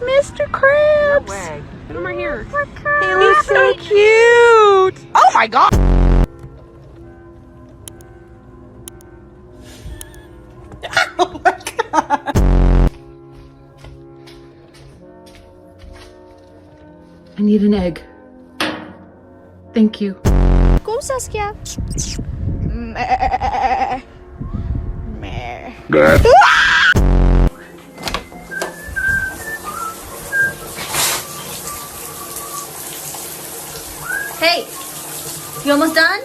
Mr. Krabs. No way. Put him right here. He looks so cute. Oh my god. Oh my god. I need an egg. Thank you. Go, Saskia. Hey, you almost done?